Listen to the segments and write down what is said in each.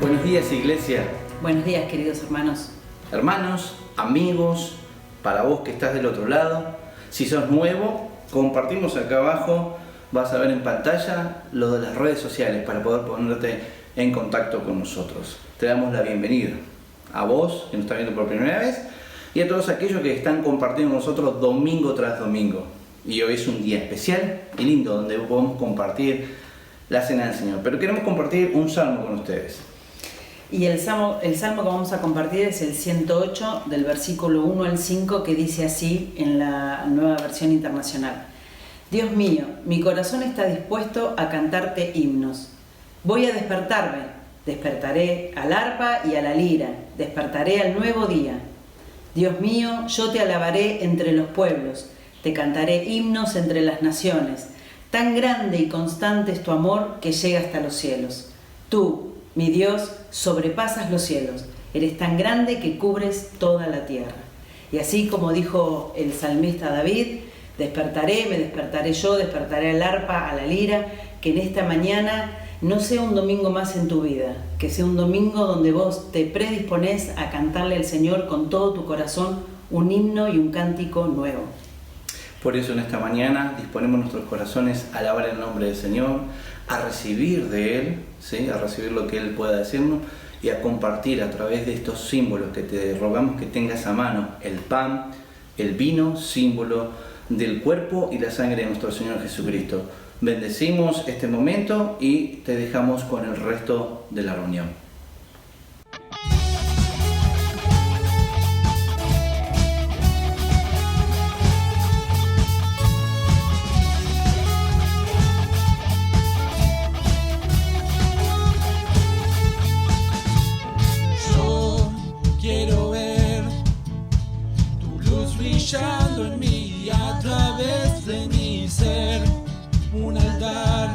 Buenos días, iglesia. Buenos días, queridos hermanos. Hermanos, amigos, para vos que estás del otro lado, si sos nuevo, compartimos acá abajo, vas a ver en pantalla lo de las redes sociales para poder ponerte en contacto con nosotros. Te damos la bienvenida a vos, que nos está viendo por primera vez, y a todos aquellos que están compartiendo con nosotros domingo tras domingo. Y hoy es un día especial y lindo donde podemos compartir la cena del Señor. Pero queremos compartir un salmo con ustedes. Y el salmo que vamos a compartir es el 108 del versículo 1 al 5, que dice así en la Nueva Versión Internacional. Dios mío, mi corazón está dispuesto a cantarte himnos. Voy a despertarme, despertaré al arpa y a la lira, despertaré al nuevo día. Dios mío, yo te alabaré entre los pueblos, te cantaré himnos entre las naciones. Tan grande y constante es tu amor que llega hasta los cielos. Tú, mi Dios, sobrepasas los cielos, eres tan grande que cubres toda la tierra. Y así como dijo el salmista David, despertaré, me despertaré yo, despertaré al arpa, a la lira, que en esta mañana no sea un domingo más en tu vida, que sea un domingo donde vos te predisponés a cantarle al Señor con todo tu corazón un himno y un cántico nuevo. Por eso en esta mañana disponemos nuestros corazones a alabar el nombre del Señor, a recibir de Él, ¿sí? A recibir lo que Él pueda decirnos y a compartir a través de estos símbolos que te rogamos que tengas a mano: el pan, el vino, símbolo del cuerpo y la sangre de nuestro Señor Jesucristo. Bendecimos este momento y te dejamos con el resto de la reunión. Quiero ver tu luz brillando en mí a través de mi ser, un altar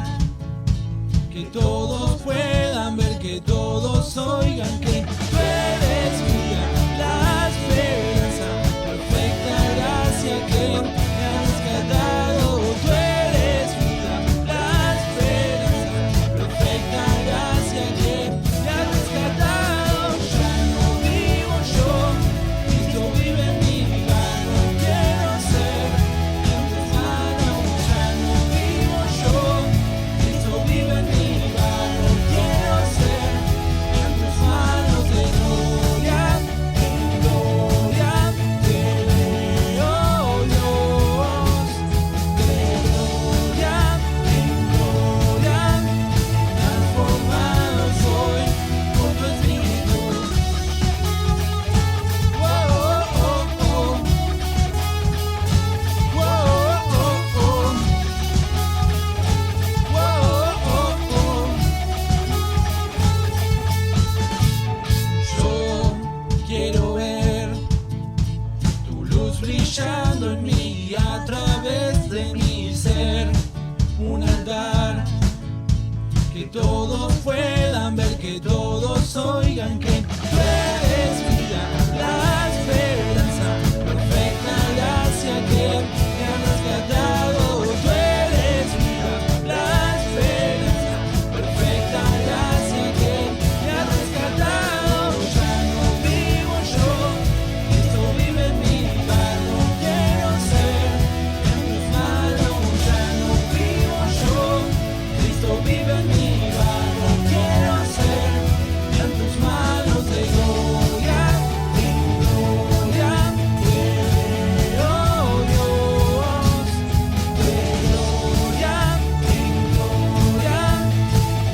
que todos puedan ver, que todos oigan que tú eres mía, la esperanza, perfecta gracia que me ha rescatado. Tú eres mía, la esperanza, perfecta gracia que me ha rescatado. Brillando en mí a través de mi ser, un altar que todos puedan ver, que todos oigan que tú eres vida, la esperanza, perfecta gracia que me ha rescatado. Tú eres vida, la esperanza, perfecta gracia que me ha rescatado. Ya no vivo yo, Cristo vive en mí. Vive en mi barro, quiero ser en tus manos de gloria, en gloria, oh Dios, de gloria, en gloria,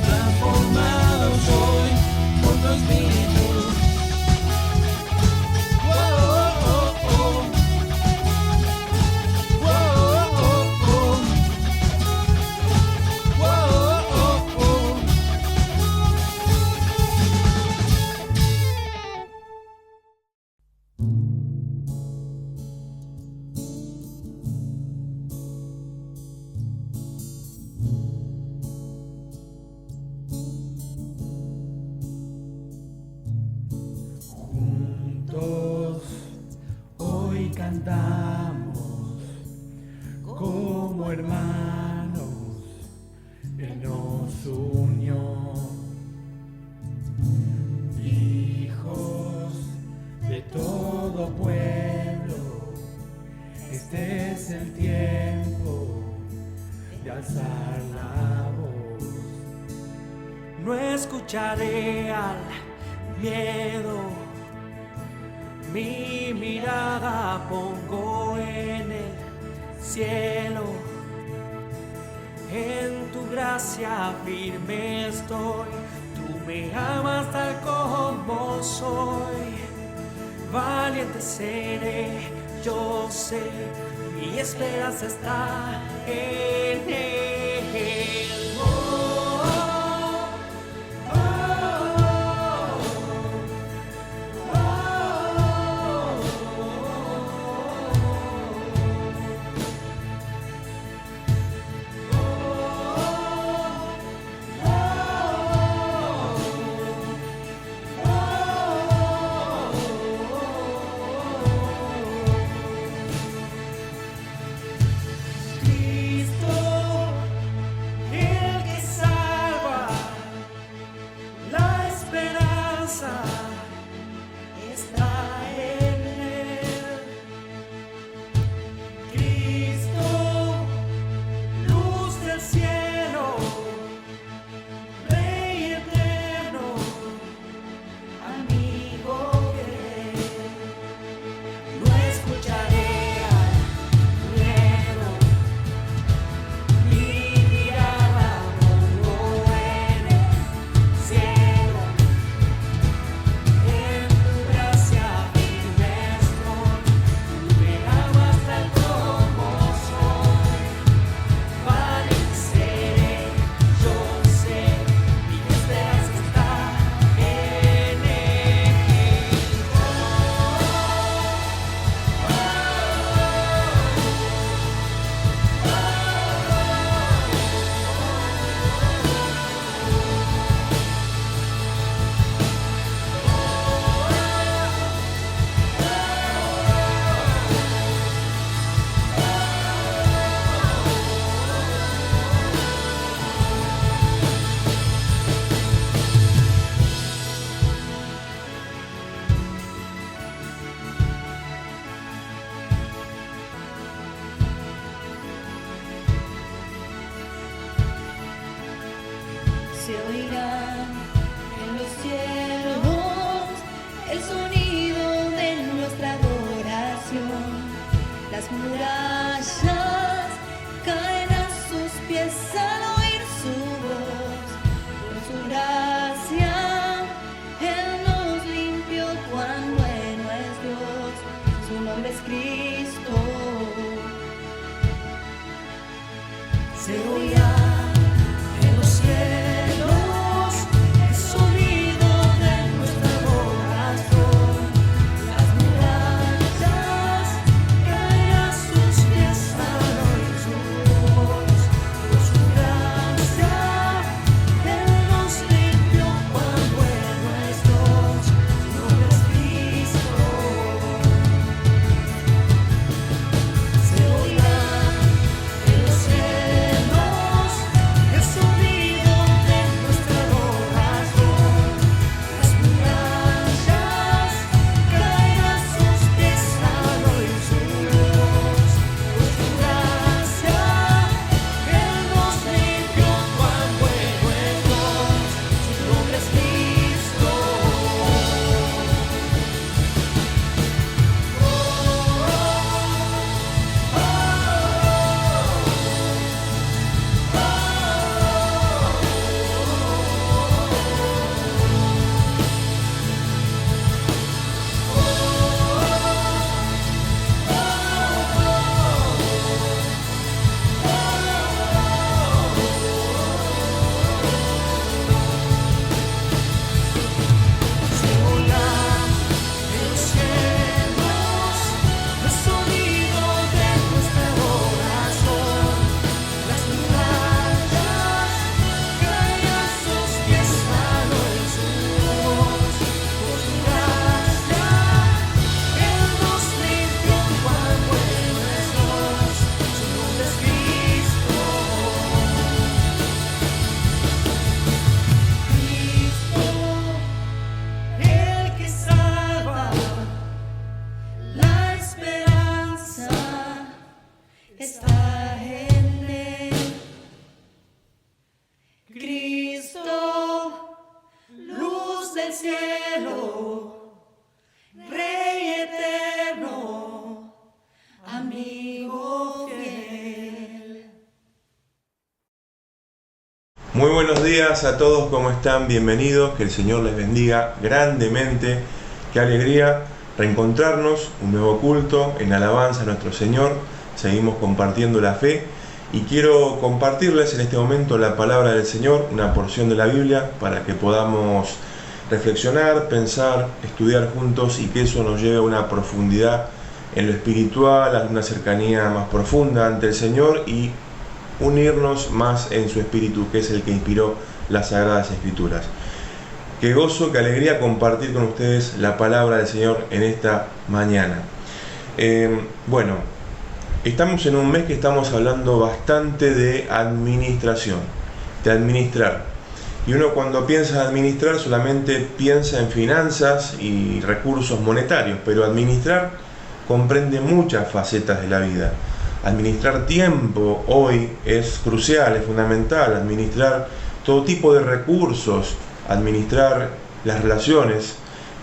transformado soy por tu espíritu. Oh, oh, oh, oh, oh, oh, oh. Juntos hoy cantamos como hermanos, Él nos unió. Este es el tiempo de alzar la voz. No escucharé al miedo, mi mirada pongo en el cielo. En tu gracia firme estoy, tú me amas tal como soy. Valiente seré, yo sé, mi esperanza está en él. Oh, oh, oh, Cristo, el que salva, la esperanza está en él. Cristo, luz del cielo, Rey eterno, amigo fiel. No escucharé al miedo, mi mirada pongo en el cielo. En tu gracia firme estoy, tú me amas tal como soy. Valiente seré, yo sé, mi esperanza está en él. Se oirá en los cielos el sonido de nuestra adoración. Las murallas caen a sus pies al oír su voz. Por su gracia Él nos limpió, cuán bueno es Dios. Su nombre es Cristo. Se oirá en los cielos el sonido de nuestra adoración. Las murallas caen a sus pies al oír su voz. Por su gracia Él nos limpió, cuán bueno es Dios. Su nombre es Cristo. Se oirá en los cielos Muy buenos días a todos, ¿cómo están? Bienvenidos, que el Señor les bendiga grandemente. Qué alegría reencontrarnos, un nuevo culto en alabanza a nuestro Señor. Seguimos compartiendo la fe y quiero compartirles en este momento la palabra del Señor, una porción de la Biblia, para que podamos reflexionar, pensar, estudiar juntos y que eso nos lleve a una profundidad en lo espiritual, a una cercanía más profunda ante el Señor y unirnos más en su espíritu, que es el que inspiró las Sagradas Escrituras. Qué gozo, qué alegría compartir con ustedes la palabra del Señor en esta mañana. Bueno, estamos en un mes que estamos hablando bastante de administración, de administrar. Y uno cuando piensa en administrar solamente piensa en finanzas y recursos monetarios, pero administrar comprende muchas facetas de la vida. Administrar tiempo hoy es crucial, es fundamental. Administrar todo tipo de recursos, administrar las relaciones,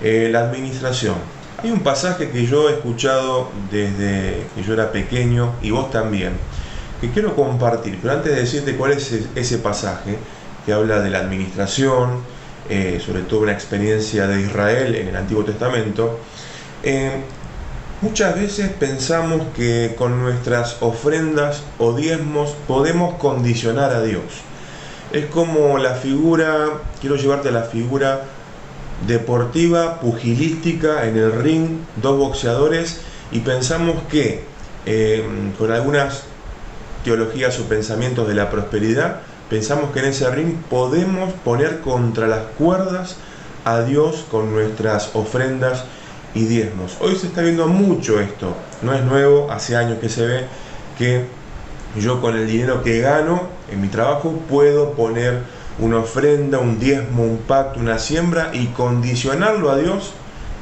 la administración. Hay un pasaje que yo he escuchado desde que yo era pequeño y vos también, que quiero compartir, pero antes de decirte cuál es ese pasaje que habla de la administración, sobre todo una experiencia de Israel en el Antiguo Testamento, muchas veces pensamos que con nuestras ofrendas o diezmos podemos condicionar a Dios. Es como la figura, quiero llevarte a la figura deportiva, pugilística, en el ring, dos boxeadores, y pensamos que con algunas teologías o pensamientos de la prosperidad, pensamos que en ese ring podemos poner contra las cuerdas a Dios con nuestras ofrendas y diezmos. Hoy se está viendo mucho esto, no es nuevo, hace años que se ve que yo con el dinero que gano en mi trabajo puedo poner una ofrenda, un diezmo, un pacto, una siembra y condicionarlo a Dios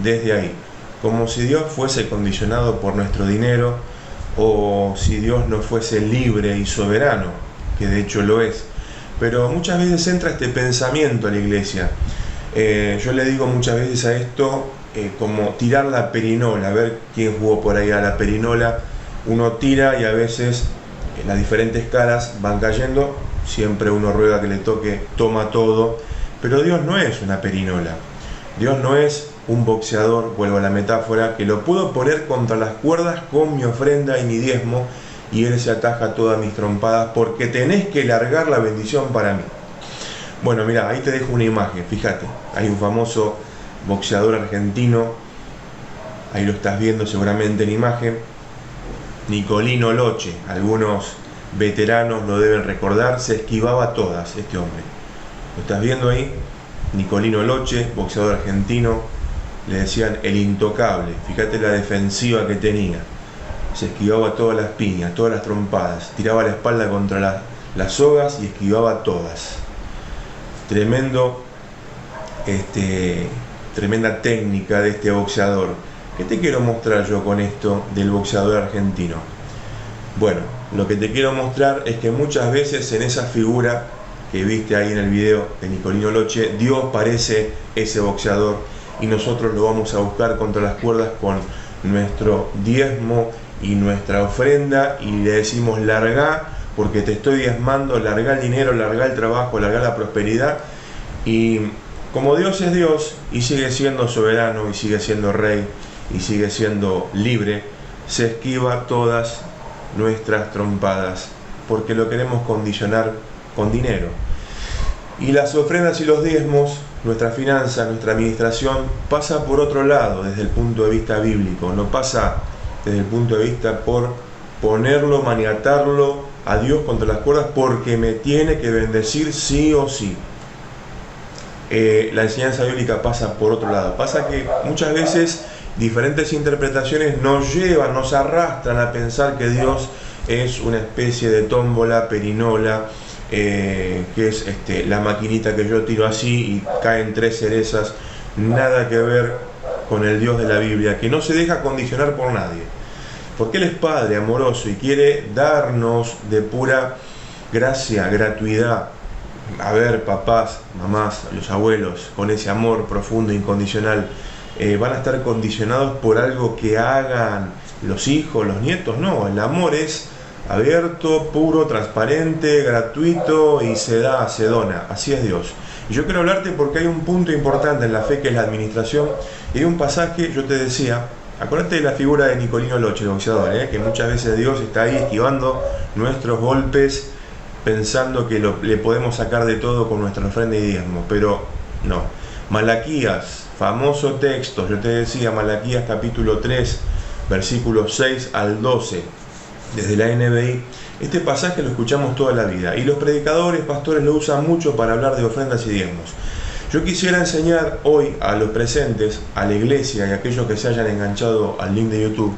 desde ahí, como si Dios fuese condicionado por nuestro dinero o si Dios no fuese libre y soberano, que de hecho lo es. Pero muchas veces entra este pensamiento a la iglesia. Yo le digo muchas veces a esto como tirar la perinola, a ver quién jugó por ahí a la perinola. Uno tira y a veces las diferentes caras van cayendo, siempre uno ruega que le toque, toma todo, pero Dios no es una perinola, Dios no es un boxeador, vuelvo a la metáfora, que lo puedo poner contra las cuerdas con mi ofrenda y mi diezmo y Él se ataja todas mis trompadas porque tenés que largar la bendición para mí. Bueno, mira, ahí te dejo una imagen, fíjate, hay un famoso boxeador argentino, ahí lo estás viendo seguramente en imagen, Nicolino Loche, algunos veteranos lo deben recordar, se esquivaba todas este hombre. ¿Lo estás viendo ahí? Nicolino Loche, boxeador argentino, le decían el intocable, fíjate la defensiva que tenía, se esquivaba todas las piñas, todas las trompadas, tiraba la espalda contra las sogas y esquivaba todas. Tremenda técnica de este boxeador. ¿Qué te quiero mostrar yo con esto del boxeador argentino? Bueno, lo que te quiero mostrar es que muchas veces en esa figura que viste ahí en el video de Nicolino Loche, Dios parece ese boxeador y nosotros lo vamos a buscar contra las cuerdas con nuestro diezmo y nuestra ofrenda y le decimos largá porque te estoy diezmando, largá el dinero, largá el trabajo, largá la prosperidad. Y como Dios es Dios y sigue siendo soberano y sigue siendo rey y sigue siendo libre, se esquiva todas nuestras trompadas porque lo queremos condicionar con dinero. Y las ofrendas y los diezmos, nuestra finanza, nuestra administración, pasa por otro lado desde el punto de vista bíblico, no pasa desde el punto de vista por ponerlo, maniatarlo a Dios contra las cuerdas porque me tiene que bendecir sí o sí. La enseñanza bíblica pasa por otro lado. Pasa que muchas veces diferentes interpretaciones nos llevan, nos arrastran a pensar que Dios es una especie de tómbola, perinola, que es la maquinita que yo tiro así y caen 3 cerezas. Nada que ver con el Dios de la Biblia, que no se deja condicionar por nadie. Porque Él es Padre amoroso y quiere darnos de pura gracia, gratuidad. A ver, papás, mamás, los abuelos, con ese amor profundo, incondicional, van a estar condicionados por algo que hagan los hijos, los nietos. No, el amor es abierto, puro, transparente, gratuito y se dona. Así es Dios. Y yo quiero hablarte porque hay un punto importante en la fe que es la administración. Y hay un pasaje, yo te decía, acuérdate de la figura de Nicolino Loche, el boxeador, que muchas veces Dios está ahí esquivando nuestros golpes, pensando que le podemos sacar de todo con nuestra ofrenda y diezmo, pero no. Malaquías, famoso texto, yo te decía, Malaquías capítulo 3, versículos 6 al 12, desde la NBI. Este pasaje lo escuchamos toda la vida y los predicadores, pastores lo usan mucho para hablar de ofrendas y diezmos. Yo quisiera enseñar hoy a los presentes, a la iglesia y a aquellos que se hayan enganchado al link de YouTube,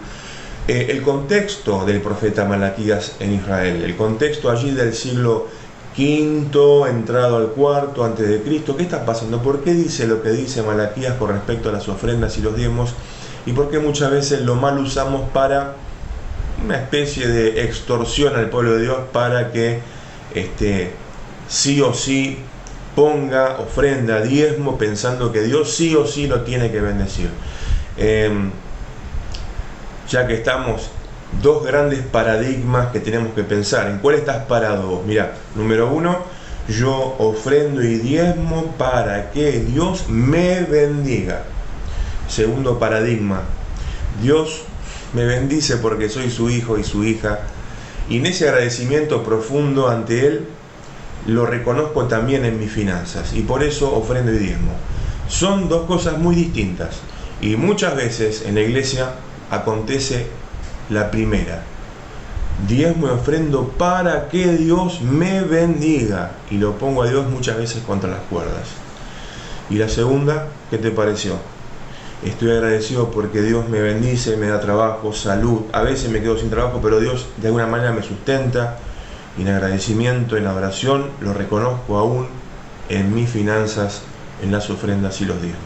el contexto del profeta Malaquías en Israel, el contexto allí del siglo V, entrado al IV antes de Cristo. ¿Qué está pasando? ¿Por qué dice lo que dice Malaquías con respecto a las ofrendas y los diezmos? ¿Y por qué muchas veces lo mal usamos para una especie de extorsión al pueblo de Dios para que sí o sí ponga ofrenda, diezmo, pensando que Dios sí o sí lo tiene que bendecir? Ya que estamos, dos grandes paradigmas que tenemos que pensar. ¿En cuál estás parado vos? Mirá, número uno, yo ofrendo y diezmo para que Dios me bendiga. Segundo paradigma, Dios me bendice porque soy su hijo y su hija, y en ese agradecimiento profundo ante Él lo reconozco también en mis finanzas, y por eso ofrendo y diezmo. Son dos cosas muy distintas, y muchas veces en la iglesia acontece la primera. Diezmo y ofrendo para que Dios me bendiga, y lo pongo a Dios muchas veces contra las cuerdas. Y la segunda, ¿qué te pareció? Estoy agradecido porque Dios me bendice, me da trabajo, salud. A veces me quedo sin trabajo, pero Dios de alguna manera me sustenta. Y en agradecimiento, en la oración, lo reconozco aún en mis finanzas, en las ofrendas y los diezmos.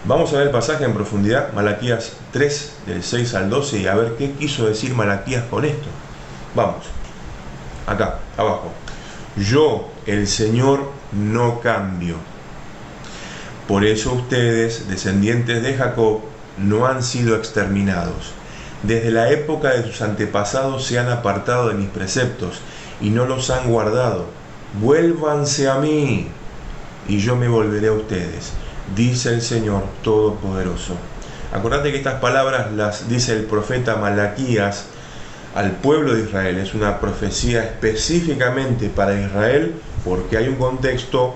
Vamos a ver el pasaje en profundidad, Malaquías 3, del 6 al 12, y a ver qué quiso decir Malaquías con esto. Vamos, acá, abajo. Yo, el Señor, no cambio. Por eso ustedes, descendientes de Jacob, no han sido exterminados. Desde la época de sus antepasados se han apartado de mis preceptos y no los han guardado. Vuélvanse a mí y yo me volveré a ustedes, dice el Señor Todopoderoso. Acordate que estas palabras las dice el profeta Malaquías al pueblo de Israel. Es una profecía específicamente para Israel porque hay un contexto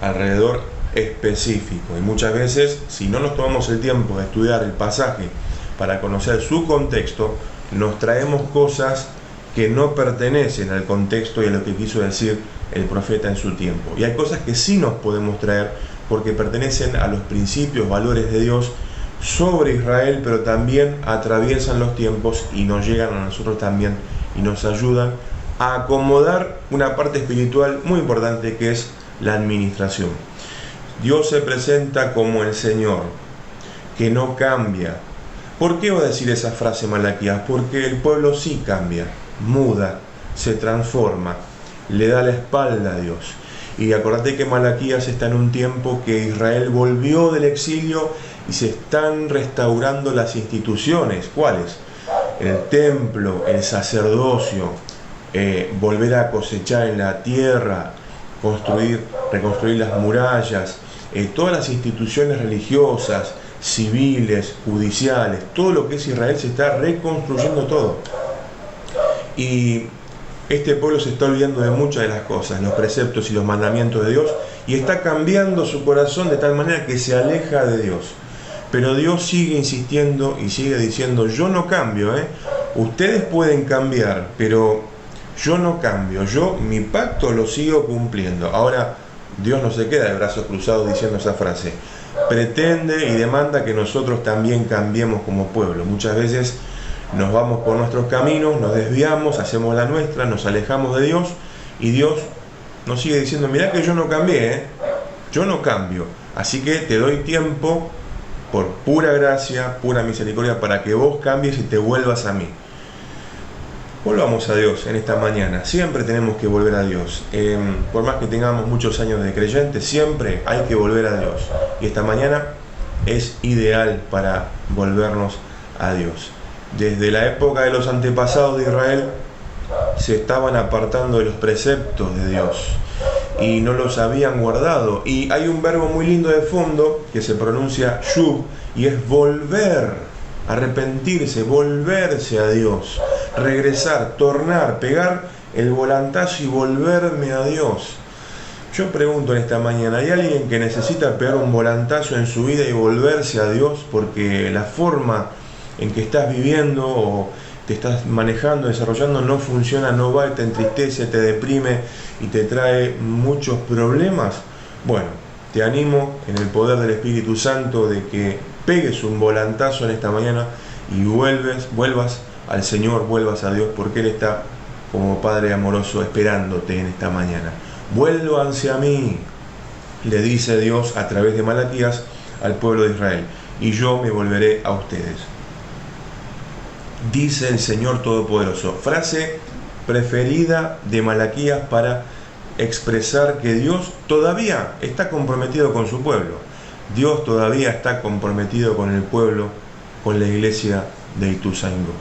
alrededor específico. Y muchas veces, si no nos tomamos el tiempo de estudiar el pasaje para conocer su contexto, nos traemos cosas que no pertenecen al contexto y a lo que quiso decir el profeta en su tiempo. Y hay cosas que sí nos podemos traer porque pertenecen a los principios, valores de Dios sobre Israel, pero también atraviesan los tiempos y nos llegan a nosotros también y nos ayudan a acomodar una parte espiritual muy importante que es la administración. Dios se presenta como el Señor, que no cambia. ¿Por qué va a decir esa frase Malaquías? Porque el pueblo sí cambia, muda, se transforma, le da la espalda a Dios. Y acordate que Malaquías está en un tiempo que Israel volvió del exilio y se están restaurando las instituciones. ¿Cuáles? El templo, el sacerdocio, volver a cosechar en la tierra, reconstruir las murallas, todas las instituciones religiosas, civiles, judiciales, todo lo que es Israel se está reconstruyendo todo. Y este pueblo se está olvidando de muchas de las cosas, los preceptos y los mandamientos de Dios, y está cambiando su corazón de tal manera que se aleja de Dios. Pero Dios sigue insistiendo y sigue diciendo, yo no cambio, ustedes pueden cambiar, pero yo no cambio, yo mi pacto lo sigo cumpliendo. Ahora, Dios no se queda de brazos cruzados diciendo esa frase. Pretende y demanda que nosotros también cambiemos como pueblo. Muchas veces nos vamos por nuestros caminos, nos desviamos, hacemos la nuestra, nos alejamos de Dios y Dios nos sigue diciendo, mirá que yo no cambié, yo no cambio. Así que te doy tiempo por pura gracia, pura misericordia para que vos cambies y te vuelvas a mí. Volvamos a Dios en esta mañana. Siempre tenemos que volver a Dios. Por más que tengamos muchos años de creyentes, siempre hay que volver a Dios. Y esta mañana es ideal para volvernos a Dios. Desde la época de los antepasados de Israel se estaban apartando de los preceptos de Dios y no los habían guardado. Y hay un verbo muy lindo de fondo que se pronuncia shub y es volver, arrepentirse, volverse a Dios, regresar, tornar, pegar el volantazo y volverme a Dios. Yo pregunto en esta mañana, ¿hay alguien que necesita pegar un volantazo en su vida y volverse a Dios porque la forma en que estás viviendo o te estás manejando, desarrollando no funciona, no va, te entristece, te deprime y te trae muchos problemas? Bueno, te animo en el poder del Espíritu Santo de que pegues un volantazo en esta mañana y vuelvas al Señor, vuelvas a Dios, porque Él está como Padre amoroso esperándote en esta mañana. Vuélvanse a mí, le dice Dios a través de Malaquías al pueblo de Israel, y yo me volveré a ustedes. Dice el Señor Todopoderoso. Frase preferida de Malaquías para expresar que Dios todavía está comprometido con su pueblo. Dios todavía está comprometido con el pueblo, con la iglesia de Ituzaingó.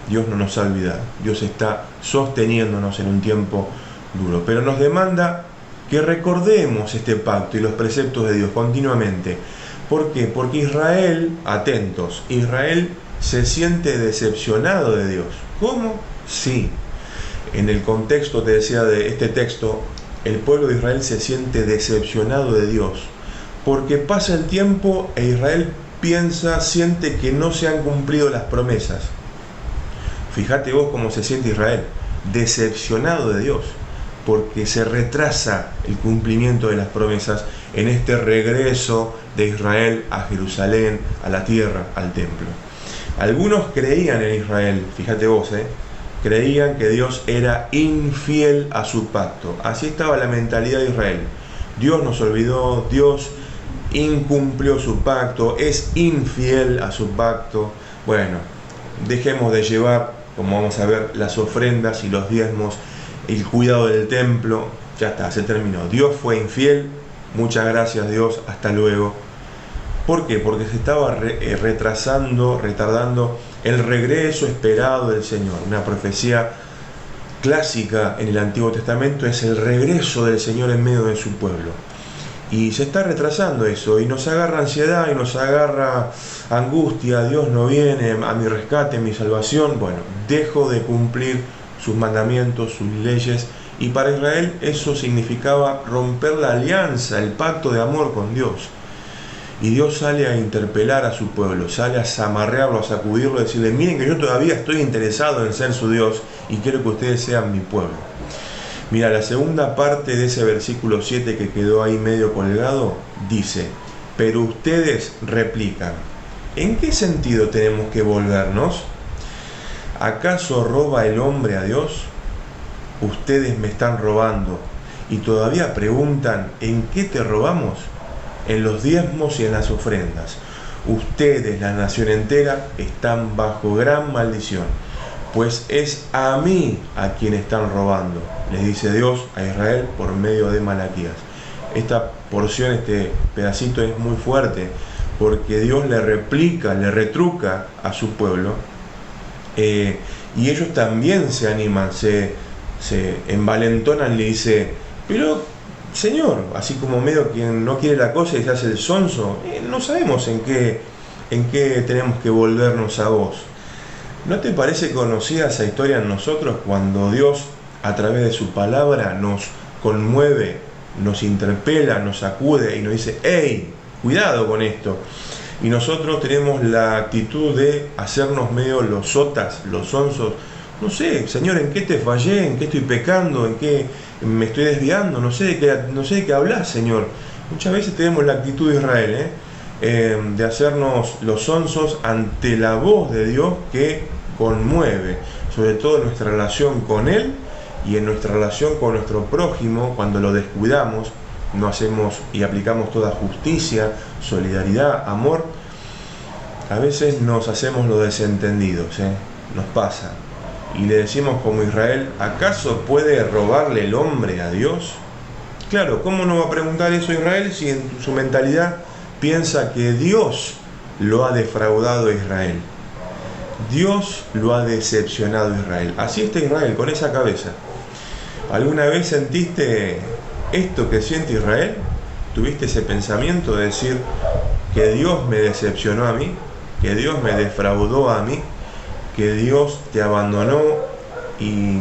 Dios no nos ha olvidado. Dios está sosteniéndonos en un tiempo duro, pero nos demanda que recordemos este pacto y los preceptos de Dios continuamente. ¿Por qué? Porque Israel, atentos, Israel se siente decepcionado de Dios. ¿Cómo? Sí. En el contexto, te decía, de este texto, el pueblo de Israel se siente decepcionado de Dios, porque pasa el tiempo e Israel siente que no se han cumplido las promesas. Fíjate vos cómo se siente Israel, decepcionado de Dios, porque se retrasa el cumplimiento de las promesas en este regreso de Israel a Jerusalén, a la tierra, al templo. Algunos creían en Israel, fíjate vos, creían que Dios era infiel a su pacto. Así estaba la mentalidad de Israel. Dios nos olvidó, Dios incumplió su pacto, es infiel a su pacto. Bueno, dejemos de llevar, como vamos a ver, las ofrendas y los diezmos, el cuidado del templo. Ya está, se terminó. Dios fue infiel, muchas gracias Dios, hasta luego. ¿Por qué? Porque se estaba retardando el regreso esperado del Señor. Una profecía clásica en el Antiguo Testamento es el regreso del Señor en medio de su pueblo. Y se está retrasando eso, y nos agarra ansiedad, y nos agarra angustia. Dios no viene a mi rescate, mi salvación. Bueno, dejo de cumplir sus mandamientos, sus leyes. Y para Israel eso significaba romper la alianza, el pacto de amor con Dios. Y Dios sale a interpelar a su pueblo, sale a zamarrearlo, a sacudirlo, a decirle, miren que yo todavía estoy interesado en ser su Dios y quiero que ustedes sean mi pueblo. Mira, la segunda parte de ese versículo 7 que quedó ahí medio colgado, dice, pero ustedes replican. ¿En qué sentido tenemos que volvernos? ¿Acaso roba el hombre a Dios? Ustedes me están robando y todavía preguntan, ¿en qué te robamos? En los diezmos y en las ofrendas. Ustedes, la nación entera, están bajo gran maldición, pues es a mí a quien están robando, les dice Dios a Israel por medio de Malaquías. Esta porción, este pedacito es muy fuerte, porque Dios le replica, le retruca a su pueblo, y ellos también se animan, se envalentonan, le dice, pero Señor, así como medio quien no quiere la cosa y se hace el sonso, no sabemos en qué tenemos que volvernos a vos. ¿No te parece conocida esa historia en nosotros cuando Dios a través de su palabra nos conmueve, nos interpela, nos sacude y nos dice, ¡hey! Cuidado con esto. Y nosotros tenemos la actitud de hacernos medio los sotas, los sonsos. No sé, Señor, ¿en qué te fallé? ¿En qué estoy pecando? ¿En qué me estoy desviando? No sé de qué hablas, Señor. Muchas veces tenemos la actitud de Israel, de hacernos los sonsos ante la voz de Dios que conmueve, sobre todo en nuestra relación con Él y en nuestra relación con nuestro prójimo. Cuando lo descuidamos, no hacemos y aplicamos toda justicia, solidaridad, amor, a veces nos hacemos los desentendidos, nos pasa. Y le decimos como Israel, ¿acaso puede robarle el hombre a Dios? Claro, ¿cómo no va a preguntar eso Israel si en su mentalidad piensa que Dios lo ha defraudado a Israel? Dios lo ha decepcionado a Israel. Así está Israel, con esa cabeza. ¿Alguna vez sentiste esto que siente Israel? ¿Tuviste ese pensamiento de decir que Dios me decepcionó a mí? ¿Que Dios me defraudó a mí? ¿Que Dios te abandonó y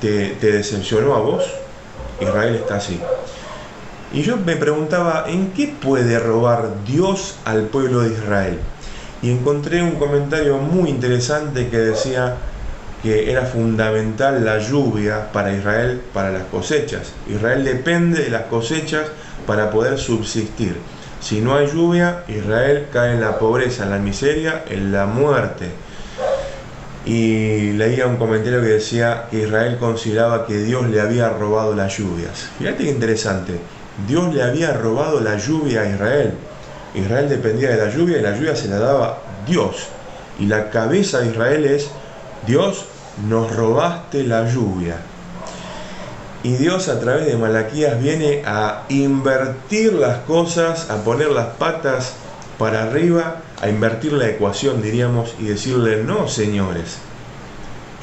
te decepcionó a vos? Israel está así. Y yo me preguntaba, ¿en qué puede robar Dios al pueblo de Israel? Y encontré un comentario muy interesante que decía que era fundamental la lluvia para Israel, para las cosechas. Israel depende de las cosechas para poder subsistir. Si no hay lluvia, Israel cae en la pobreza, en la miseria, en la muerte. Y leía un comentario que decía que Israel consideraba que Dios le había robado las lluvias. Fíjate qué interesante. Dios le había robado la lluvia a Israel. Israel dependía de la lluvia se la daba Dios. Y la cabeza de Israel es: Dios, nos robaste la lluvia. Y Dios a través de Malaquías viene a invertir las cosas, a poner las patas para arriba, a invertir la ecuación, diríamos, y decirle: no, señores,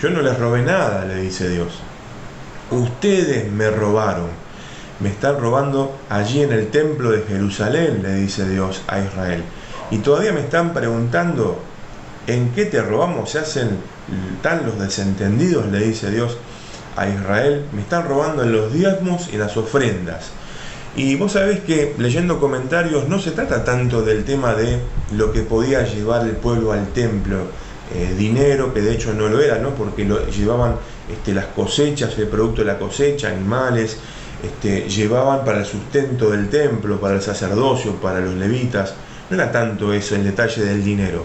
yo no les robé nada, le dice Dios. Ustedes me robaron. Me están robando allí en el templo de Jerusalén, le dice Dios a Israel. Y todavía me están preguntando: ¿en qué te robamos? Se hacen tan los desentendidos, le dice Dios a Israel. Me están robando en los diezmos y en las ofrendas. Y vos sabés que leyendo comentarios no se trata tanto del tema de lo que podía llevar el pueblo al templo, dinero, que de hecho no lo era, ¿no? Porque lo llevaban las cosechas, el producto de la cosecha, animales, llevaban para el sustento del templo, para el sacerdocio, para los levitas. No era tanto eso, el detalle del dinero,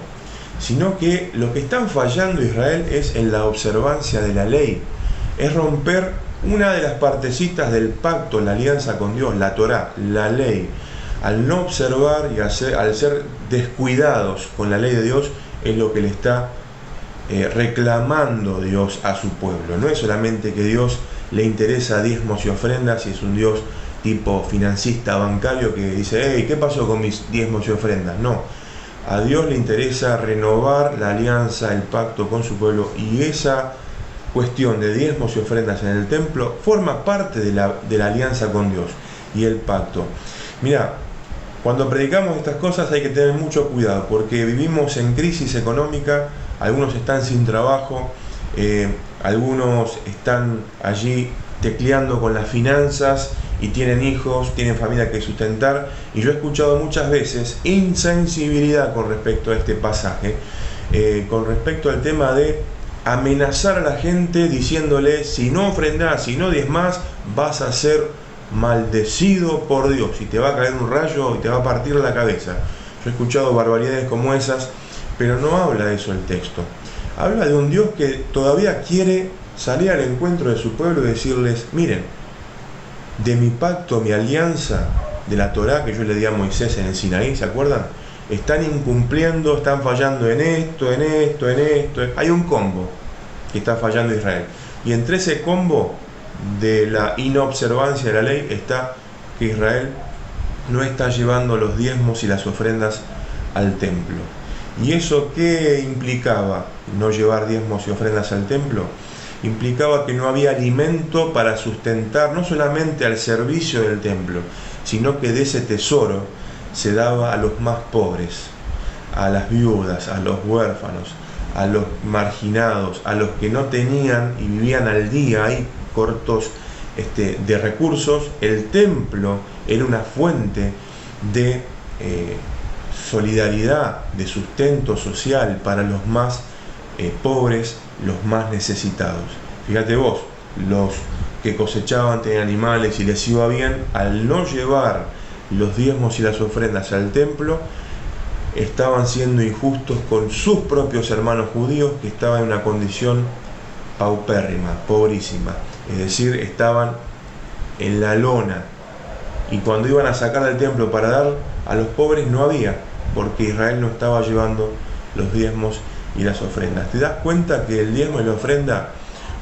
sino que lo que están fallando Israel es en la observancia de la ley. Es romper una de las partecitas del pacto, la alianza con Dios, la Torá, la ley. Al no observar y al ser descuidados con la ley de Dios, es lo que le está reclamando Dios a su pueblo. No es solamente que Dios le interesa diezmos y ofrendas y es un Dios tipo financista, bancario, que dice: hey, ¿qué pasó con mis diezmos y ofrendas? No, a Dios le interesa renovar la alianza, el pacto con su pueblo, y esa cuestión de diezmos y ofrendas en el templo forma parte de la alianza con Dios y el pacto. Mira, cuando predicamos estas cosas hay que tener mucho cuidado, porque vivimos en crisis económica, algunos están sin trabajo, algunos están allí tecleando con las finanzas y tienen hijos, tienen familia que sustentar, y yo he escuchado muchas veces insensibilidad con respecto a este pasaje, con respecto al tema de amenazar a la gente diciéndole: si no ofrendás, si no diezmás, vas a ser maldecido por Dios y te va a caer un rayo y te va a partir la cabeza. Yo he escuchado barbaridades como esas, pero no habla de eso el texto. Habla de un Dios que todavía quiere salir al encuentro de su pueblo y decirles: miren, de mi pacto, mi alianza, de la Torá que yo le di a Moisés en el Sinaí, ¿se acuerdan? Están incumpliendo, están fallando en esto. Hay un combo que está fallando Israel. Y entre ese combo de la inobservancia de la ley está que Israel no está llevando los diezmos y las ofrendas al templo. ¿Y eso qué implicaba? No llevar diezmos y ofrendas al templo. Implicaba que no había alimento para sustentar no solamente al servicio del templo, sino que de ese tesoro se daba a los más pobres, a las viudas, a los huérfanos, a los marginados, a los que no tenían y vivían al día ahí cortos de recursos. El templo era una fuente de solidaridad, de sustento social para los más pobres, los más necesitados. Fíjate vos, los que cosechaban, tenían animales y les iba bien, al no llevar los diezmos y las ofrendas al templo, estaban siendo injustos con sus propios hermanos judíos, que estaban en una condición paupérrima, pobrísima, es decir, estaban en la lona, y cuando iban a sacar del templo para dar a los pobres no había, porque Israel no estaba llevando los diezmos y las ofrendas. ¿Te das cuenta que el diezmo y la ofrenda,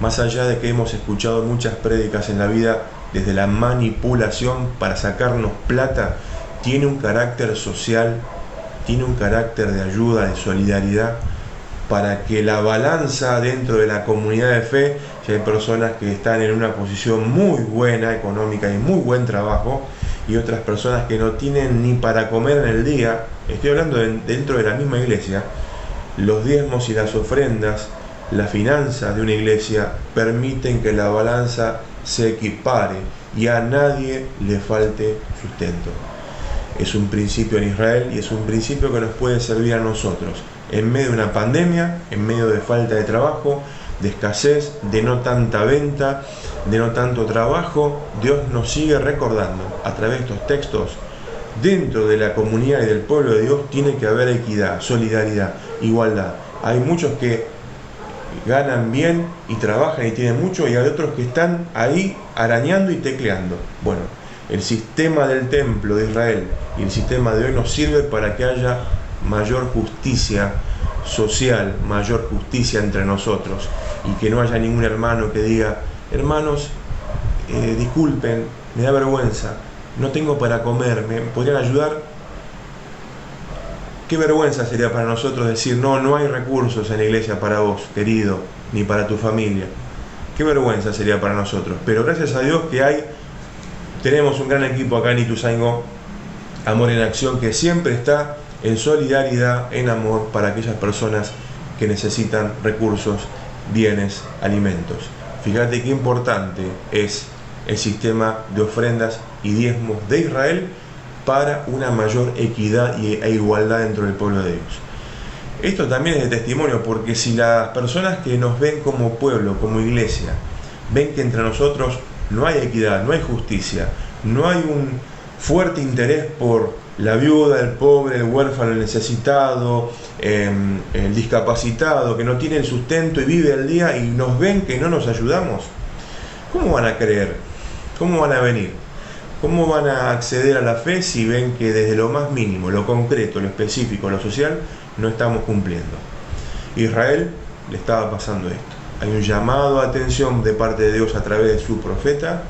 más allá de que hemos escuchado muchas prédicas en la vida desde la manipulación para sacarnos plata, tiene un carácter social, tiene un carácter de ayuda, de solidaridad para que la balanza dentro de la comunidad de fe, si hay personas que están en una posición muy buena económica y muy buen trabajo, y otras personas que no tienen ni para comer en el día, estoy hablando dentro de la misma iglesia, los diezmos y las ofrendas, las finanzas de una iglesia permiten que la balanza se equipare y a nadie le falte sustento. Es un principio en Israel y es un principio que nos puede servir a nosotros en medio de una pandemia, en medio de falta de trabajo, de escasez, de no tanta venta, de no tanto trabajo. Dios nos sigue recordando a través de estos textos: dentro de la comunidad y del pueblo de Dios tiene que haber equidad, solidaridad, igualdad. Hay muchos que ganan bien y trabajan y tienen mucho, y hay otros que están ahí arañando y tecleando. Bueno, el sistema del templo de Israel y el sistema de hoy nos sirve para que haya mayor justicia social, mayor justicia entre nosotros, y que no haya ningún hermano que diga: hermanos, disculpen, me da vergüenza, no tengo para comer, ¿me podrían ayudar? Qué vergüenza sería para nosotros decir: no hay recursos en la iglesia para vos, querido, ni para tu familia. Qué vergüenza sería para nosotros. Pero gracias a Dios que tenemos un gran equipo acá en Ituzaingó, Amor en Acción, que siempre está en solidaridad, en amor para aquellas personas que necesitan recursos, bienes, alimentos. Fíjate qué importante es el sistema de ofrendas y diezmos de Israel para una mayor equidad e igualdad dentro del pueblo de Dios. Esto también es de testimonio, porque si las personas que nos ven como pueblo, como iglesia, ven que entre nosotros no hay equidad, no hay justicia, no hay un fuerte interés por la viuda, el pobre, el huérfano, el necesitado, el discapacitado, que no tiene el sustento y vive el día, y nos ven que no nos ayudamos, ¿cómo van a creer? ¿Cómo van a venir? ¿Cómo van a acceder a la fe si ven que desde lo más mínimo, lo concreto, lo específico, lo social, no estamos cumpliendo? Israel le estaba pasando esto. Hay un llamado a atención de parte de Dios a través de su profeta,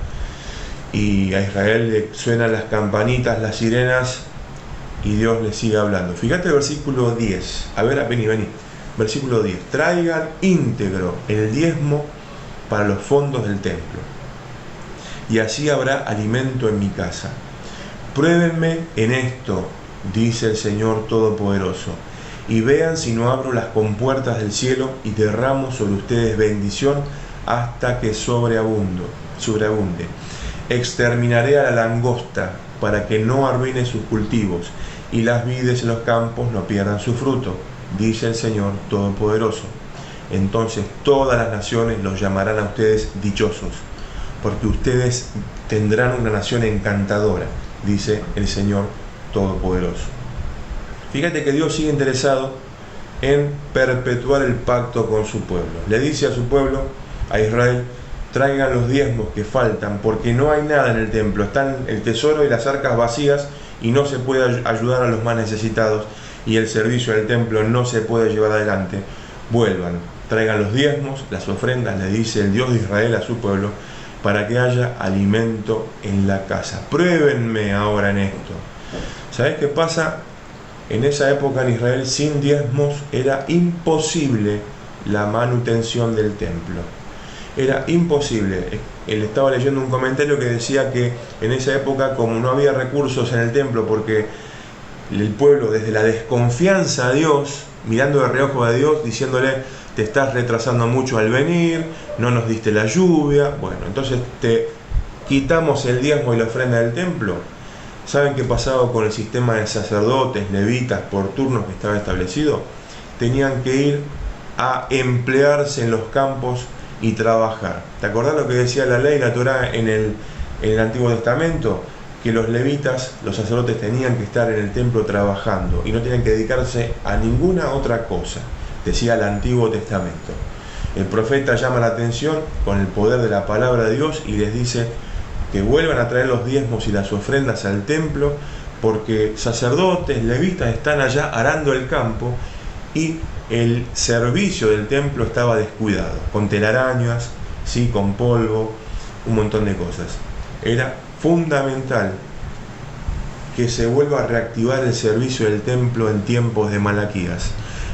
y a Israel le suenan las campanitas, las sirenas, y Dios le sigue hablando. Fíjate el versículo 10. A ver, vení. Versículo 10. Traigan íntegro el diezmo para los fondos del templo, y así habrá alimento en mi casa. Pruébenme en esto, dice el Señor Todopoderoso, y vean si no abro las compuertas del cielo y derramo sobre ustedes bendición hasta que sobreabunde. Exterminaré a la langosta para que no arruine sus cultivos, y las vides en los campos no pierdan su fruto, dice el Señor Todopoderoso. Entonces todas las naciones los llamarán a ustedes dichosos, porque ustedes tendrán una nación encantadora, dice el Señor Todopoderoso. Fíjate que Dios sigue interesado en perpetuar el pacto con su pueblo. Le dice a su pueblo, a Israel: traigan los diezmos que faltan, porque no hay nada en el templo, están el tesoro y las arcas vacías, y no se puede ayudar a los más necesitados, y el servicio del templo no se puede llevar adelante. Vuelvan, traigan los diezmos, las ofrendas, le dice el Dios de Israel a su pueblo, para que haya alimento en la casa. Pruébenme ahora en esto. ¿Sabés qué pasa? En esa época en Israel, sin diezmos era imposible la manutención del templo. Era imposible. Él estaba leyendo un comentario que decía que en esa época, como no había recursos en el templo, porque el pueblo, desde la desconfianza a Dios, mirando de reojo a Dios, diciéndole: te estás retrasando mucho al venir, no nos diste la lluvia, bueno, entonces te quitamos el diezmo y la ofrenda del templo. ¿Saben qué pasaba con el sistema de sacerdotes, levitas, por turnos que estaba establecido? Tenían que ir a emplearse en los campos y trabajar. ¿Te acordás lo que decía la ley, la Torá en el Antiguo Testamento? Que los levitas, los sacerdotes, tenían que estar en el templo trabajando y no tenían que dedicarse a ninguna otra cosa, decía el Antiguo Testamento. El profeta llama la atención con el poder de la palabra de Dios y les dice que vuelvan a traer los diezmos y las ofrendas al templo, porque sacerdotes, levitas están allá arando el campo, y el servicio del templo estaba descuidado, con telarañas, ¿sí?, con polvo, un montón de cosas. Era fundamental que se vuelva a reactivar el servicio del templo en tiempos de Malaquías.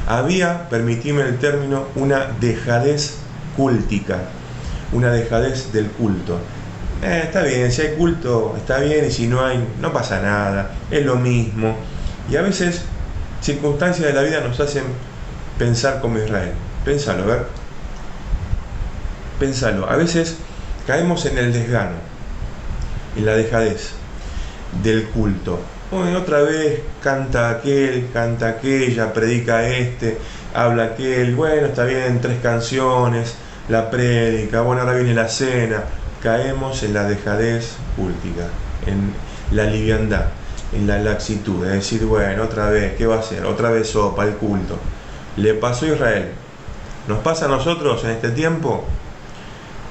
Había, permitime el término, una dejadez cúltica, una dejadez del culto. Está bien, si hay culto está bien, y si no hay, no pasa nada, es lo mismo. Y a veces circunstancias de la vida nos hacen pensar como Israel. Pénsalo, a ver. Pénsalo. A veces caemos en el desgano, en la dejadez del culto. Otra vez canta aquel, canta aquella, predica este, habla aquel. Bueno, está bien, 3 canciones, la prédica, bueno, ahora viene la cena. Caemos en la dejadez cúltica, en la liviandad, en la laxitud, es decir, bueno, otra vez, ¿qué va a hacer? Otra vez sopa, el culto. Le pasó a Israel. ¿Nos pasa a nosotros en este tiempo?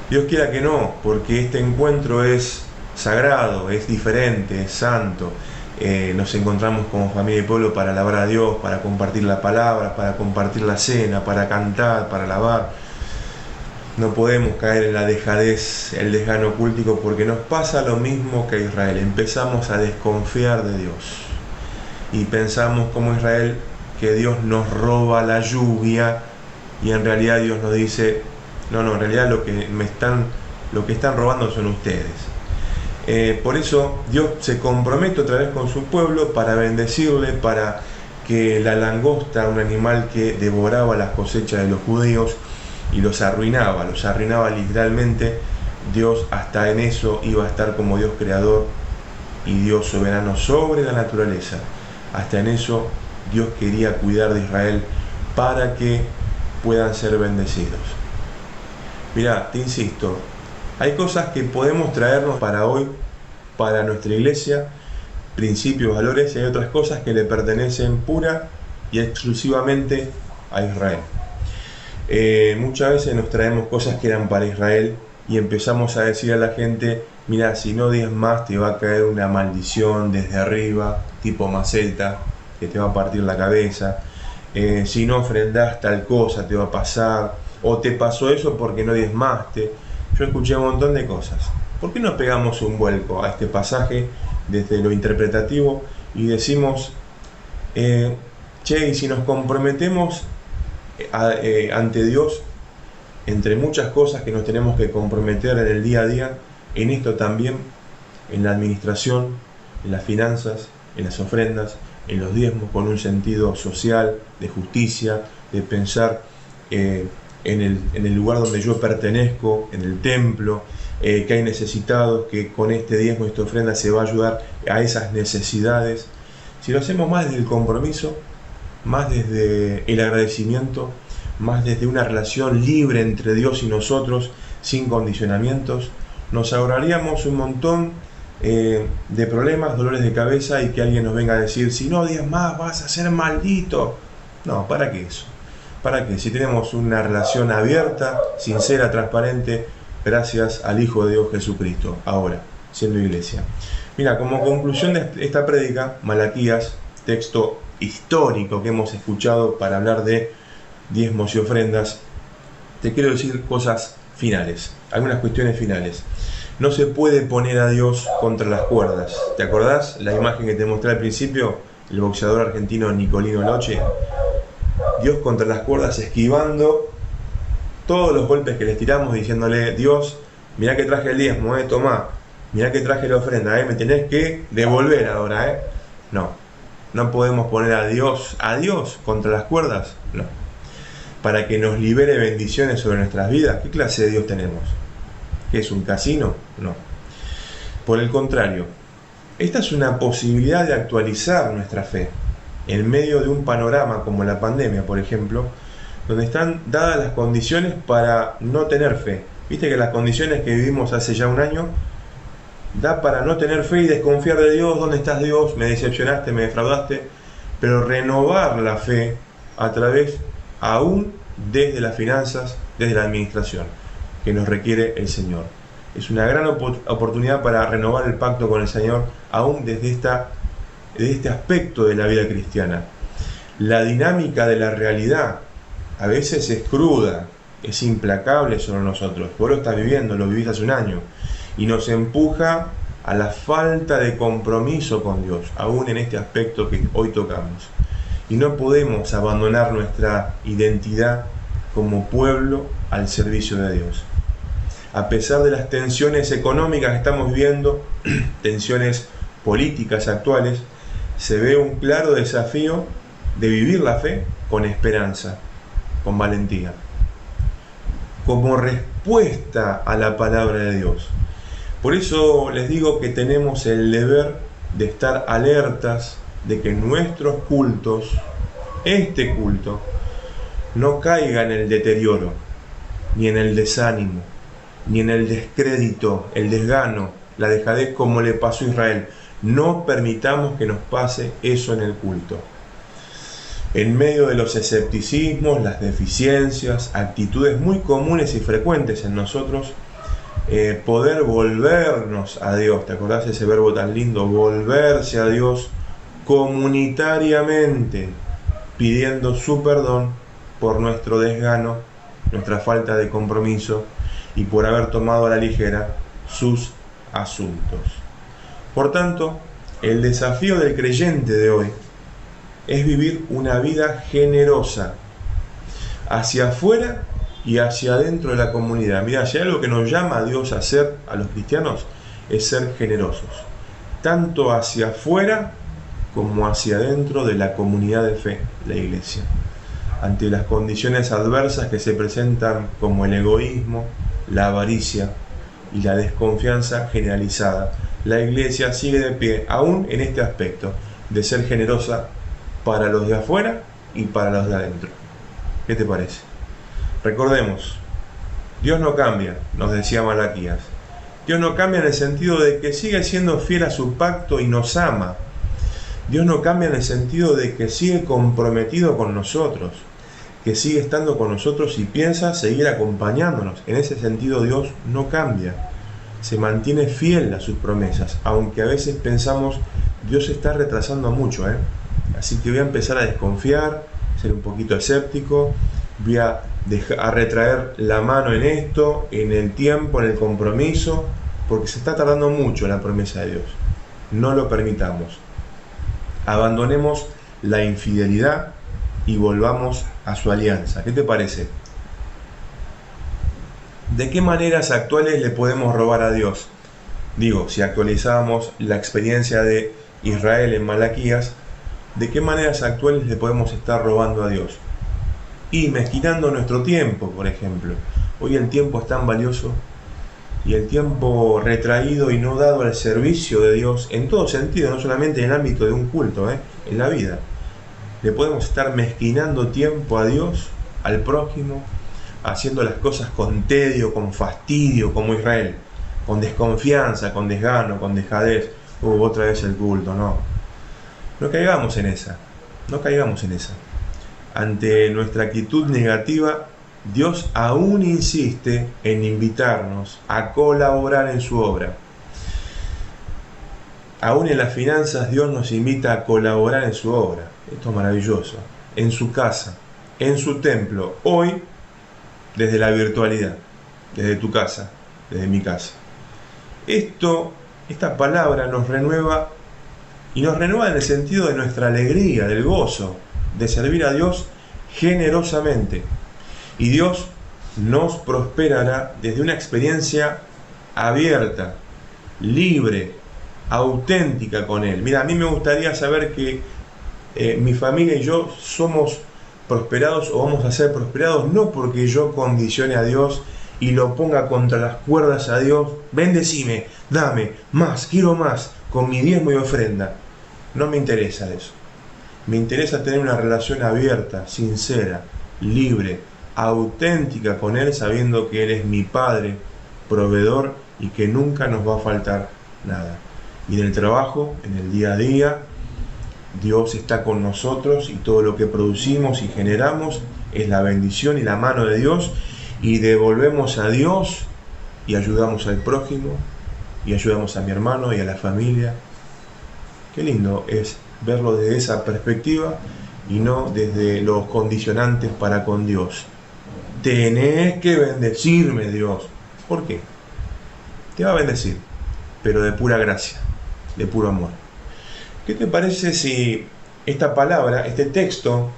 Dios quiera que no, porque este encuentro es sagrado, es diferente, es santo. Nos encontramos como familia y pueblo para alabar a Dios, para compartir la palabra, para compartir la cena, para cantar, para alabar. No podemos caer en la dejadez, el desgano cúltico, porque nos pasa lo mismo que a Israel. Empezamos a desconfiar de Dios y pensamos como Israel que Dios nos roba la lluvia, y en realidad Dios nos dice, no, en realidad lo que están robando son ustedes. Por eso Dios se compromete otra vez con su pueblo para bendecirle, para que la langosta, un animal que devoraba las cosechas de los judíos y los arruinaba literalmente, Dios hasta en eso iba a estar como Dios creador y Dios soberano sobre la naturaleza. Hasta en eso Dios quería cuidar de Israel para que puedan ser bendecidos. Mirá, te insisto, hay cosas que podemos traernos para hoy, para nuestra iglesia, principios, valores, y hay otras cosas que le pertenecen pura y exclusivamente a Israel. Muchas veces nos traemos cosas que eran para Israel y empezamos a decir a la gente, mira, si no diezmas te va a caer una maldición desde arriba, tipo maceta, que te va a partir la cabeza. Si no ofrendás tal cosa te va a pasar, o te pasó eso porque no diezmaste. Yo escuché un montón de cosas. ¿Por qué no pegamos un vuelco a este pasaje desde lo interpretativo y decimos, y si nos comprometemos ante Dios, entre muchas cosas que nos tenemos que comprometer en el día a día, en esto también, en la administración, en las finanzas, en las ofrendas, en los diezmos, con un sentido social, de justicia, de pensar en el lugar donde yo pertenezco, en el templo, que hay necesitados, que con este diezmo y esta ofrenda se va a ayudar a esas necesidades. Si lo hacemos más desde el compromiso, más desde el agradecimiento, más desde una relación libre entre Dios y nosotros, sin condicionamientos, nos ahorraríamos un montón de problemas, dolores de cabeza, y que alguien nos venga a decir, si no diezmas vas a ser maldito. No, ¿para qué eso? ¿Para qué? Si tenemos una relación abierta, sincera, transparente, gracias al Hijo de Dios Jesucristo, ahora, siendo iglesia. Mira, como conclusión de esta prédica, Malaquías, texto histórico que hemos escuchado para hablar de diezmos y ofrendas, te quiero decir cosas finales, algunas cuestiones finales. No se puede poner a Dios contra las cuerdas. ¿Te acordás la imagen que te mostré al principio? El boxeador argentino Nicolino Loche. Dios contra las cuerdas, esquivando todos los golpes que les tiramos, diciéndole, Dios, mirá que traje el diezmo, tomá, mirá que traje la ofrenda, me tenés que devolver ahora, No podemos poner a Dios contra las cuerdas, no. Para que nos libere bendiciones sobre nuestras vidas. ¿Qué clase de Dios tenemos? ¿Qué es un casino? No. Por el contrario, esta es una posibilidad de actualizar nuestra fe en medio de un panorama como la pandemia, por ejemplo, donde están dadas las condiciones para no tener fe. Viste que las condiciones que vivimos hace ya un año da para no tener fe y desconfiar de Dios. ¿Dónde estás, Dios? Me decepcionaste, me defraudaste. Pero renovar la fe a través, aún desde las finanzas, desde la administración, que nos requiere el Señor. Es una gran oportunidad para renovar el pacto con el Señor, aún desde este aspecto de la vida cristiana. La dinámica de la realidad a veces es cruda, es implacable sobre nosotros. Vos lo estás viviendo, lo vivís hace un año, y nos empuja a la falta de compromiso con Dios, aún en este aspecto que hoy tocamos. y no podemos abandonar nuestra identidad como pueblo al servicio de Dios. A pesar de las tensiones económicas que estamos viviendo, tensiones políticas actuales, se ve un claro desafío de vivir la fe con esperanza, con valentía, como respuesta a la palabra de Dios. Por eso les digo que tenemos el deber de estar alertas de que nuestros cultos, este culto, no caiga en el deterioro, ni en el desánimo, ni en el descrédito, el desgano, la dejadez como le pasó a Israel. No permitamos que nos pase eso en el culto. En medio de los escepticismos, las deficiencias, actitudes muy comunes y frecuentes en nosotros, poder volvernos a Dios. ¿Te acordás de ese verbo tan lindo? Volverse a Dios comunitariamente, pidiendo su perdón por nuestro desgano, nuestra falta de compromiso y por haber tomado a la ligera sus asuntos. Por tanto, el desafío del creyente de hoy es vivir una vida generosa hacia afuera y hacia adentro de la comunidad. Mira, si hay algo que nos llama a Dios a hacer, a los cristianos, es ser generosos, tanto hacia afuera como hacia adentro de la comunidad de fe, la iglesia. Ante las condiciones adversas que se presentan como el egoísmo, la avaricia y la desconfianza generalizada, la iglesia sigue de pie, aún en este aspecto, de ser generosa para los de afuera y para los de adentro. ¿Qué te parece? Recordemos, Dios no cambia, nos decía Malaquías. Dios no cambia en el sentido de que sigue siendo fiel a su pacto y nos ama. Dios no cambia en el sentido de que sigue comprometido con nosotros, que sigue estando con nosotros y piensa seguir acompañándonos. En ese sentido Dios no cambia, se mantiene fiel a sus promesas, aunque a veces pensamos, Dios está retrasando mucho, así que voy a empezar a desconfiar, ser un poquito escéptico, voy a retraer la mano en esto, en el tiempo, en el compromiso, porque se está tardando mucho la promesa de Dios. No lo permitamos. Abandonemos la infidelidad y volvamos a su alianza. ¿Qué te parece? ¿De qué maneras actuales le podemos robar a Dios? Digo, si actualizamos la experiencia de Israel en Malaquías, ¿de qué maneras actuales le podemos estar robando a Dios? Y mezquinando nuestro tiempo, por ejemplo. Hoy el tiempo es tan valioso, y el tiempo retraído y no dado al servicio de Dios, en todo sentido, no solamente en el ámbito de un culto, en la vida. Le podemos estar mezquinando tiempo a Dios, al prójimo, haciendo las cosas con tedio, con fastidio, como Israel, con desconfianza, con desgano, con dejadez. Otra vez el culto, no. No caigamos en esa, no caigamos en esa. Ante nuestra actitud negativa, Dios aún insiste en invitarnos a colaborar en su obra. Aún en las finanzas, Dios nos invita a colaborar en su obra. Esto es maravilloso. En su casa, en su templo, hoy, desde la virtualidad, desde tu casa, desde mi casa. Esta palabra nos renueva, y nos renueva en el sentido de nuestra alegría, del gozo, de servir a Dios generosamente. Y Dios nos prosperará desde una experiencia abierta, libre, auténtica con Él. Mira, a mí me gustaría saber que mi familia y yo somos prosperados o vamos a ser prosperados no porque yo condicione a Dios y lo ponga contra las cuerdas a Dios, bendecime, dame más, quiero más, con mi diezmo y ofrenda. No me interesa eso. Me interesa tener una relación abierta, sincera, libre, auténtica con Él, sabiendo que Él es mi Padre, proveedor y que nunca nos va a faltar nada. Y en el trabajo, en el día a día, Dios está con nosotros y todo lo que producimos y generamos es la bendición y la mano de Dios, y devolvemos a Dios y ayudamos al prójimo y ayudamos a mi hermano y a la familia. Qué lindo es verlo desde esa perspectiva y no desde los condicionantes para con Dios. Tenés que bendecirme, Dios. ¿Por qué? Te va a bendecir, pero de pura gracia, de puro amor. ¿Qué te parece si esta palabra, este texto,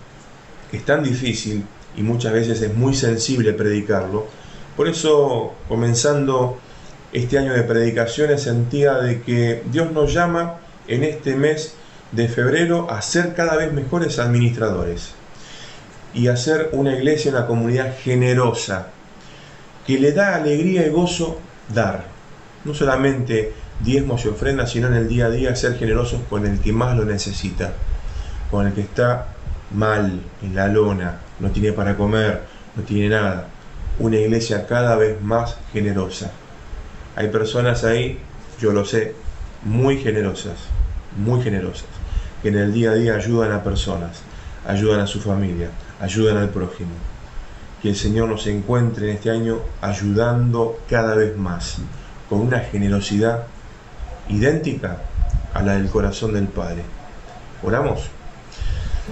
que es tan difícil y muchas veces es muy sensible predicarlo. Por eso, comenzando este año de predicaciones, sentía de que Dios nos llama en este mes de febrero a ser cada vez mejores administradores y a ser una iglesia, una comunidad generosa, que le da alegría y gozo dar. No solamente diezmos y ofrendas, sino en el día a día ser generosos con el que más lo necesita, con el que está mal, en la lona, no tiene para comer, no tiene nada. Una iglesia cada vez más generosa. Hay personas ahí, yo lo sé, muy generosas, que en el día a día ayudan a personas, ayudan a su familia, ayudan al prójimo. Que el Señor nos encuentre en este año ayudando cada vez más, con una generosidad idéntica a la del corazón del Padre. ¿Oramos?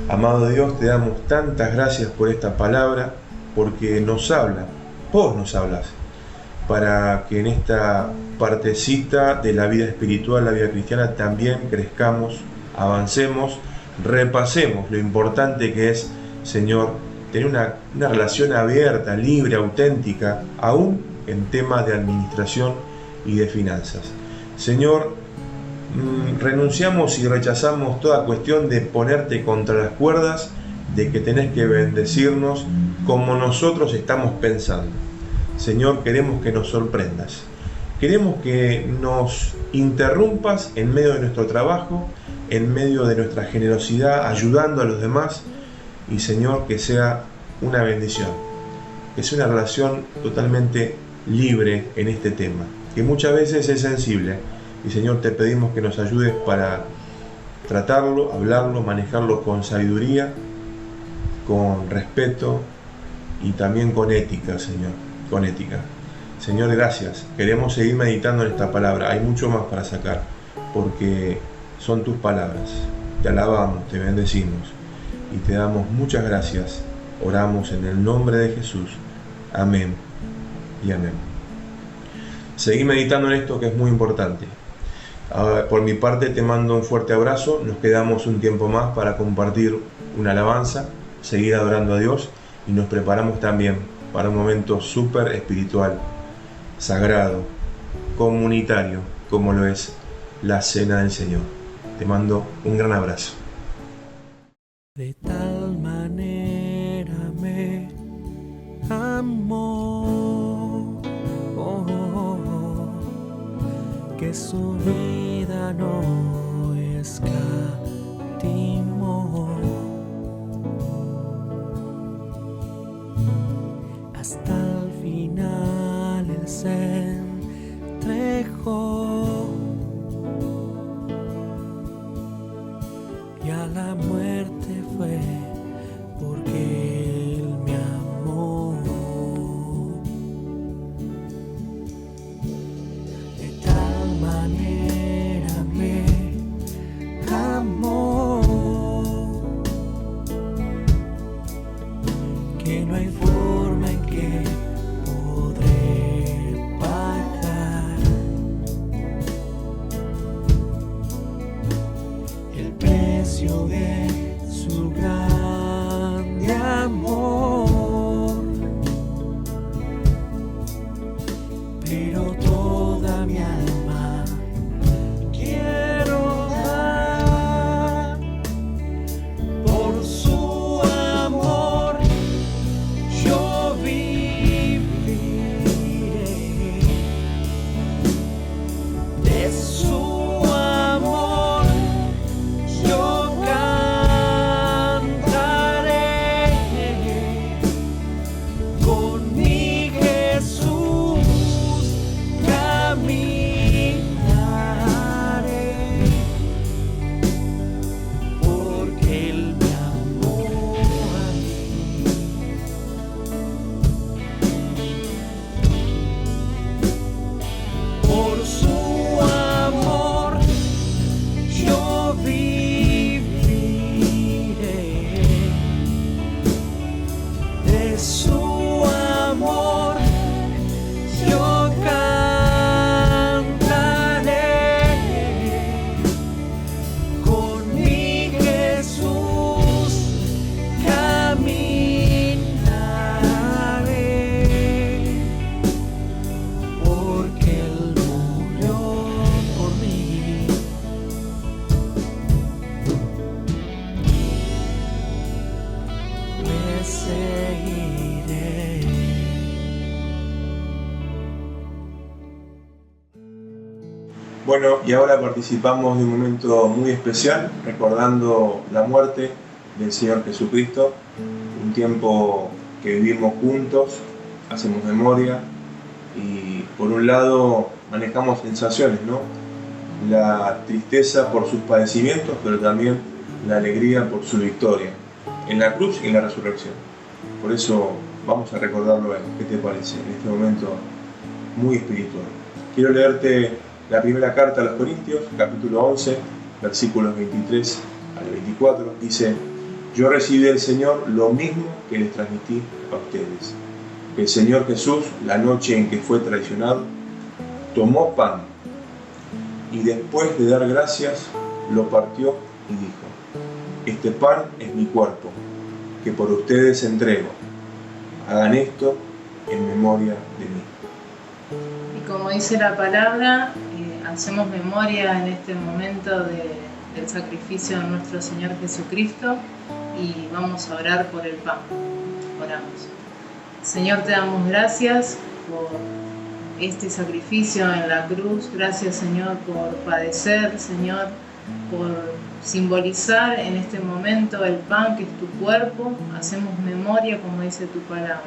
Amado Dios, te damos tantas gracias por esta palabra, porque nos habla, vos nos hablas, para que en esta partecita de la vida espiritual, la vida cristiana, también crezcamos, avancemos, repasemos lo importante que es, Señor, tener una relación abierta, libre, auténtica, aún en temas de administración y de finanzas. Señor, renunciamos y rechazamos toda cuestión de ponerte contra las cuerdas, de que tenés que bendecirnos como nosotros estamos pensando. Señor, queremos que nos sorprendas. Queremos que nos interrumpas en medio de nuestro trabajo, en medio de nuestra generosidad, ayudando a los demás. Y Señor, que sea una bendición, que sea una relación totalmente libre en este tema, que muchas veces es sensible. Y Señor, te pedimos que nos ayudes para tratarlo, hablarlo, manejarlo con sabiduría, con respeto y también con ética, Señor, con ética. Señor, gracias. Queremos seguir meditando en esta palabra. Hay mucho más para sacar, porque son tus palabras. Te alabamos, te bendecimos y te damos muchas gracias. Oramos en el nombre de Jesús. Amén y amén. Seguí meditando en esto, que es muy importante. Por mi parte te mando un fuerte abrazo. Nos quedamos un tiempo más para compartir una alabanza, seguir adorando a Dios, y nos preparamos también para un momento súper espiritual, sagrado, comunitario, como lo es la Cena del Señor. Te mando un gran abrazo. De tal manera me amó, que su vida no escatimó. Hasta el final Él se entregó, y a la muerte fue porque Él me amó. De tal manera me amó, que no hay forma en que podré pagar el precio de su grande amor. Pero toda mi alma quiero dar por su amor. Yo viviré de su amor, yo cantaré con mi Jesús Bueno, y ahora participamos de un momento muy especial, recordando la muerte del Señor Jesucristo, un tiempo que vivimos juntos, hacemos memoria y por un lado manejamos sensaciones, ¿no? La tristeza por sus padecimientos, pero también la alegría por su victoria en la cruz y en la resurrección. Por eso vamos a recordarlo a él. ¿Qué te parece en este momento muy espiritual? Quiero leerte la primera carta a los Corintios, capítulo 11, versículos 23 al 24. Dice: yo recibí del Señor lo mismo que les transmití a ustedes. El Señor Jesús, la noche en que fue traicionado, tomó pan y después de dar gracias, lo partió y dijo: este pan es mi cuerpo, que por ustedes entrego. Hagan esto en memoria de mí. Y como dice la palabra, hacemos memoria en este momento del sacrificio de nuestro Señor Jesucristo y vamos a orar por el pan. Oramos. Señor, te damos gracias por este sacrificio en la cruz. Gracias, Señor, por padecer, Señor, por simbolizar en este momento el pan que es tu cuerpo. Hacemos memoria, como dice tu palabra.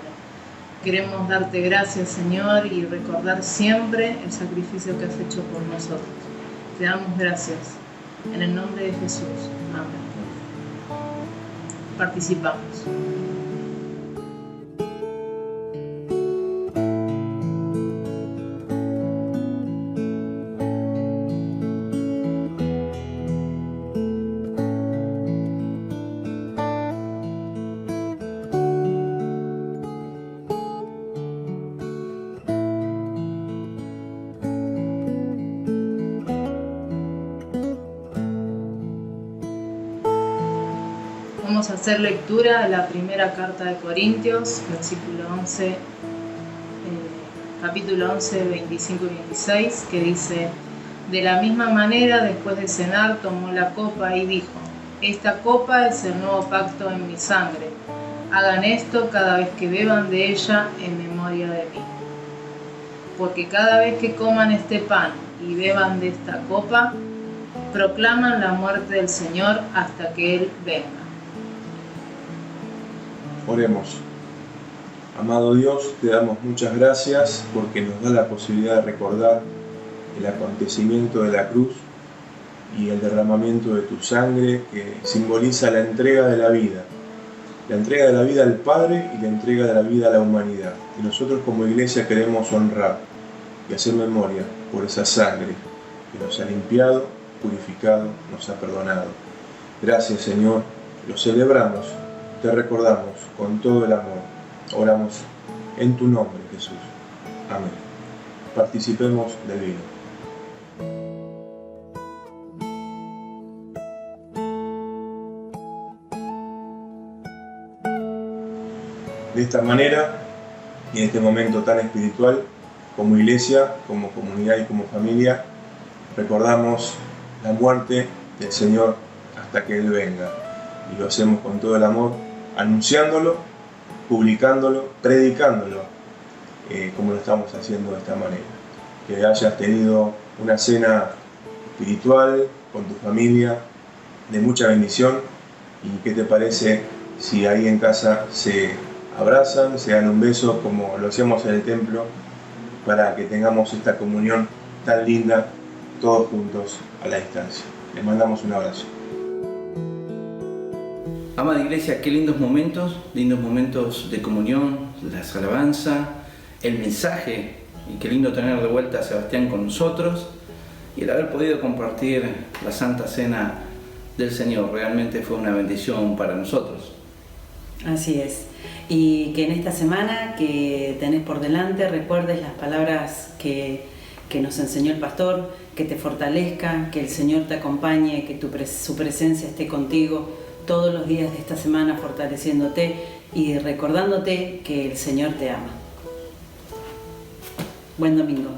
Queremos darte gracias, Señor, y recordar siempre el sacrificio que has hecho por nosotros. Te damos gracias. En el nombre de Jesús. Amén. Participamos. Vamos a hacer lectura de la primera carta de Corintios, capítulo 11, 25 y 26, que dice: de la misma manera, después de cenar, tomó la copa y dijo: esta copa es el nuevo pacto en mi sangre. Hagan esto cada vez que beban de ella en memoria de mí. Porque cada vez que coman este pan y beban de esta copa, proclaman la muerte del Señor hasta que Él venga. Oremos. Amado Dios, te damos muchas gracias porque nos da la posibilidad de recordar el acontecimiento de la cruz y el derramamiento de tu sangre, que simboliza la entrega de la vida al Padre y la entrega de la vida a la humanidad. Y nosotros como iglesia queremos honrar y hacer memoria por esa sangre que nos ha limpiado, purificado, nos ha perdonado. Gracias, Señor, lo celebramos, te recordamos con todo el amor. Oramos en tu nombre, Jesús. Amén. Participemos del vino. De esta manera, y en este momento tan espiritual, como iglesia, como comunidad y como familia, recordamos la muerte del Señor hasta que Él venga. Y lo hacemos con todo el amor, anunciándolo, publicándolo, predicándolo, como lo estamos haciendo de esta manera. Que hayas tenido una cena espiritual con tu familia, de mucha bendición. ¿Y qué te parece si ahí en casa se abrazan, se dan un beso como lo hacemos en el templo, para que tengamos esta comunión tan linda todos juntos a la distancia? Les mandamos un abrazo. Amada Iglesia, qué lindos momentos de comunión, las alabanzas, el mensaje, y qué lindo tener de vuelta a Sebastián con nosotros y el haber podido compartir la Santa Cena del Señor. Realmente fue una bendición para nosotros. Así es. Y que en esta semana que tenés por delante recuerdes las palabras que nos enseñó el pastor, que te fortalezca, que el Señor te acompañe, que su presencia esté contigo todos los días de esta semana, fortaleciéndote y recordándote que el Señor te ama. Buen domingo.